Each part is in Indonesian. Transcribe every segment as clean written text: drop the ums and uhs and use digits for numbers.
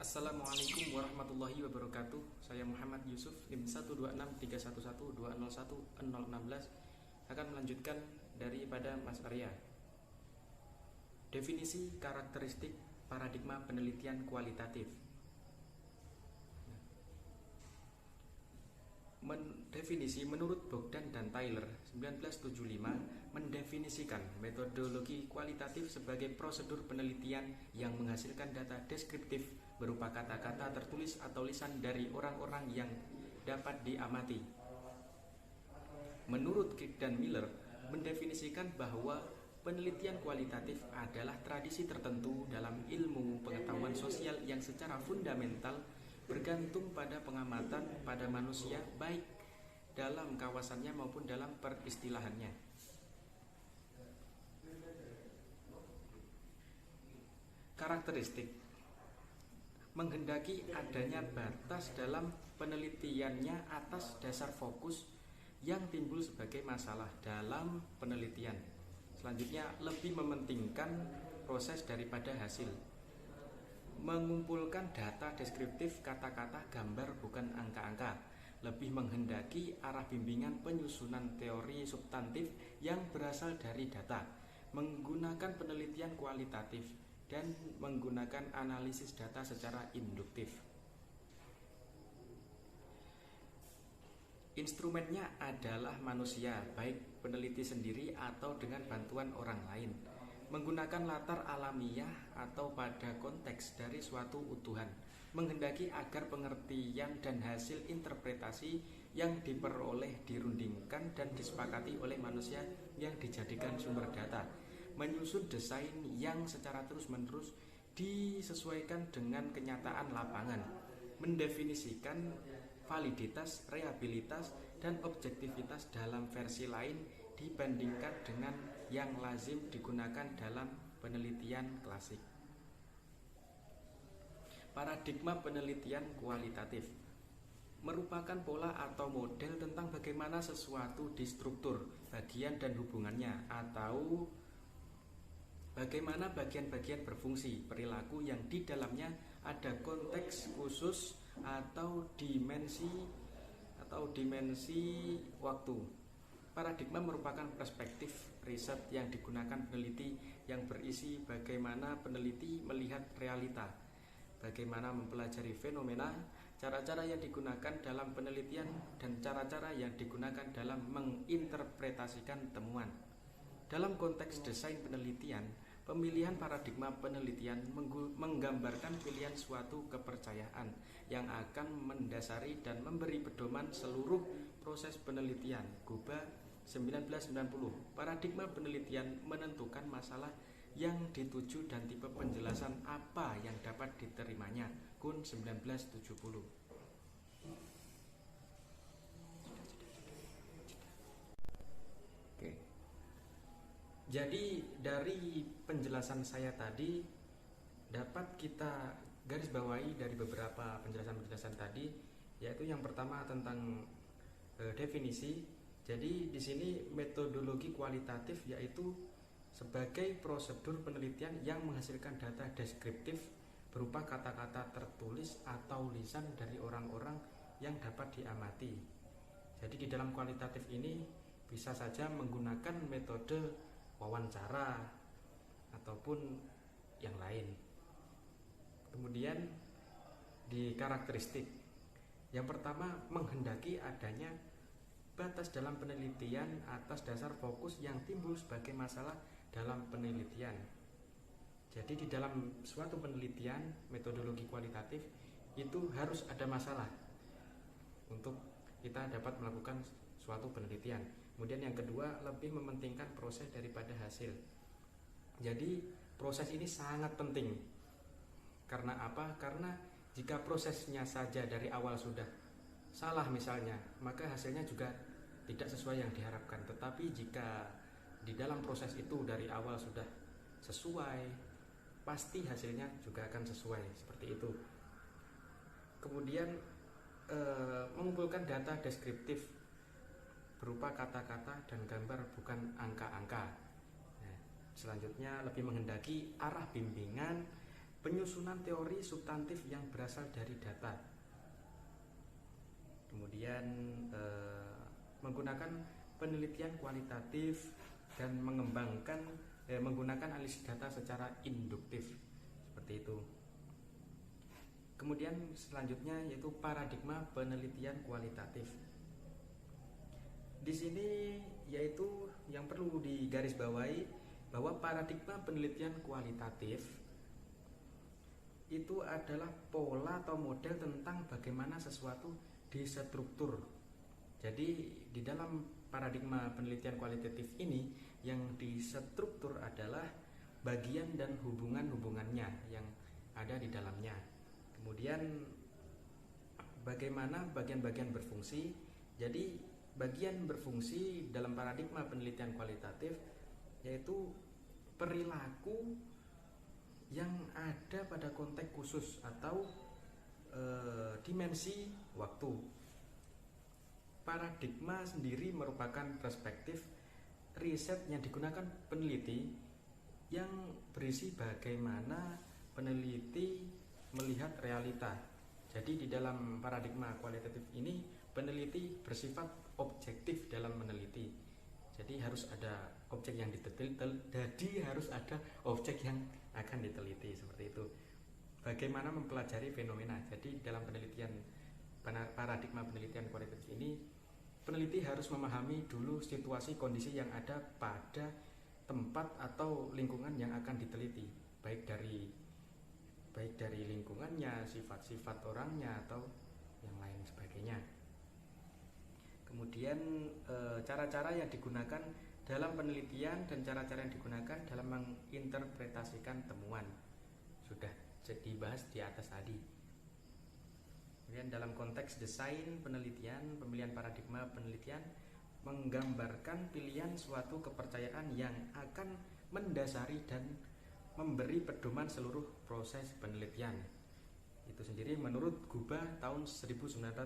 Assalamualaikum warahmatullahi wabarakatuh. Saya Muhammad Yusuf, NIM 12631112016 akan melanjutkan daripada Mas Arya. Definisi karakteristik paradigma penelitian kualitatif. Definisi menurut Bogdan dan Tyler 1975 mendefinisikan metodologi kualitatif sebagai prosedur penelitian yang menghasilkan data deskriptif berupa kata-kata tertulis atau lisan dari orang-orang yang dapat diamati. Menurut Crick dan Miller mendefinisikan bahwa penelitian kualitatif adalah tradisi tertentu dalam ilmu pengetahuan sosial yang secara fundamental bergantung pada pengamatan pada manusia baik dalam kawasannya maupun dalam peristilahannya. Karakteristik menghendaki adanya batas dalam penelitiannya atas dasar fokus yang timbul sebagai masalah dalam penelitian. Selanjutnya, lebih mementingkan proses daripada hasil. Mengumpulkan data deskriptif kata-kata gambar bukan angka-angka, lebih menghendaki arah bimbingan penyusunan teori substantif yang berasal dari data, menggunakan penelitian kualitatif, dan menggunakan analisis data secara induktif. Instrumennya adalah manusia, baik peneliti sendiri atau dengan bantuan orang lain, menggunakan latar alamiah atau pada konteks dari suatu utuhan, menghendaki agar pengertian dan hasil interpretasi yang diperoleh dirundingkan dan disepakati oleh manusia yang dijadikan sumber data, menyusun desain yang secara terus-menerus disesuaikan dengan kenyataan lapangan, mendefinisikan validitas, reliabilitas, dan objektivitas dalam versi lain dibandingkan dengan yang lazim digunakan dalam penelitian klasik. Paradigma penelitian kualitatif merupakan pola atau model tentang bagaimana sesuatu distruktur, bagian dan hubungannya, atau bagaimana bagian-bagian berfungsi, perilaku yang di dalamnya ada konteks khusus atau dimensi waktu. Paradigma merupakan perspektif riset yang digunakan peneliti yang berisi bagaimana peneliti melihat realita, bagaimana mempelajari fenomena, cara-cara yang digunakan dalam penelitian, dan cara-cara yang digunakan dalam menginterpretasikan temuan. Dalam konteks desain penelitian, pemilihan paradigma penelitian menggambarkan pilihan suatu kepercayaan yang akan mendasari dan memberi pedoman seluruh proses penelitian. Guba 1990. Paradigma penelitian menentukan masalah yang dituju dan tipe penjelasan apa yang dapat diterimanya. Kuhn 1970. Oke. Jadi dari penjelasan saya tadi dapat kita garis bawahi dari beberapa penjelasan-penjelasan tadi, yaitu yang pertama tentang definisi. Jadi di sini metodologi kualitatif yaitu sebagai prosedur penelitian yang menghasilkan data deskriptif berupa kata-kata tertulis atau lisan dari orang-orang yang dapat diamati. Jadi di dalam kualitatif ini bisa saja menggunakan metode wawancara ataupun yang lain. Kemudian di karakteristik, yang pertama menghendaki adanya batas dalam penelitian atas dasar fokus yang timbul sebagai masalah dalam penelitian. Jadi di dalam suatu penelitian metodologi kualitatif itu harus ada masalah untuk kita dapat melakukan suatu penelitian. Kemudian yang kedua, lebih mementingkan proses daripada hasil. Jadi proses ini sangat penting. Karena apa? Karena jika prosesnya saja dari awal sudah salah misalnya, maka hasilnya juga tidak sesuai yang diharapkan. Tetapi jika di dalam proses itu dari awal sudah sesuai, pasti hasilnya juga akan sesuai, seperti itu. Kemudian mengumpulkan data deskriptif berupa kata-kata dan gambar bukan angka-angka. Selanjutnya lebih menghendaki arah bimbingan penyusunan teori substantif yang berasal dari data. Kemudian menggunakan penelitian kualitatif dan menggunakan analisis data secara induktif, seperti itu. Kemudian selanjutnya yaitu paradigma penelitian kualitatif. Di sini yaitu yang perlu digarisbawahi bahwa paradigma penelitian kualitatif itu adalah pola atau model tentang bagaimana sesuatu distruktur. Jadi di dalam paradigma penelitian kualitatif ini yang distruktur adalah bagian dan hubungan-hubungannya yang ada di dalamnya. Kemudian bagaimana bagian-bagian berfungsi. Jadi bagian berfungsi dalam paradigma penelitian kualitatif yaitu perilaku yang ada pada konteks khusus atau dimensi waktu. Paradigma sendiri merupakan perspektif riset yang digunakan peneliti yang berisi bagaimana peneliti melihat realita. Jadi di dalam paradigma kualitatif ini peneliti bersifat objektif dalam meneliti. Jadi harus ada objek yang diteliti, harus ada objek yang akan diteliti, seperti itu. Bagaimana mempelajari fenomena. Jadi dalam penelitian paradigma penelitian kualitatif ini, peneliti harus memahami dulu situasi kondisi yang ada pada tempat atau lingkungan yang akan diteliti, baik dari lingkungannya, sifat-sifat orangnya atau yang lain sebagainya. Kemudian cara-cara yang digunakan dalam penelitian dan cara-cara yang digunakan dalam menginterpretasikan temuan sudah dibahas di atas tadi. Kemudian dalam konteks desain penelitian, pemilihan paradigma penelitian menggambarkan pilihan suatu kepercayaan yang akan mendasari dan memberi pedoman seluruh proses penelitian. Itu sendiri menurut Guba tahun 1990.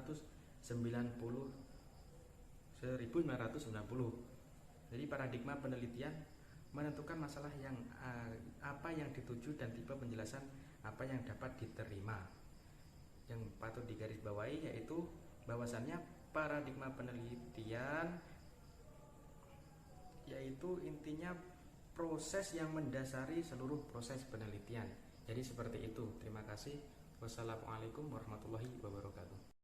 Jadi paradigma penelitian menentukan masalah yang apa yang dituju dan tipe penjelasan apa yang dapat diterima. Yang patut digarisbawahi yaitu bahwasannya paradigma penelitian yaitu intinya proses yang mendasari seluruh proses penelitian. Jadi seperti itu. Terima kasih. Wassalamualaikum warahmatullahi wabarakatuh.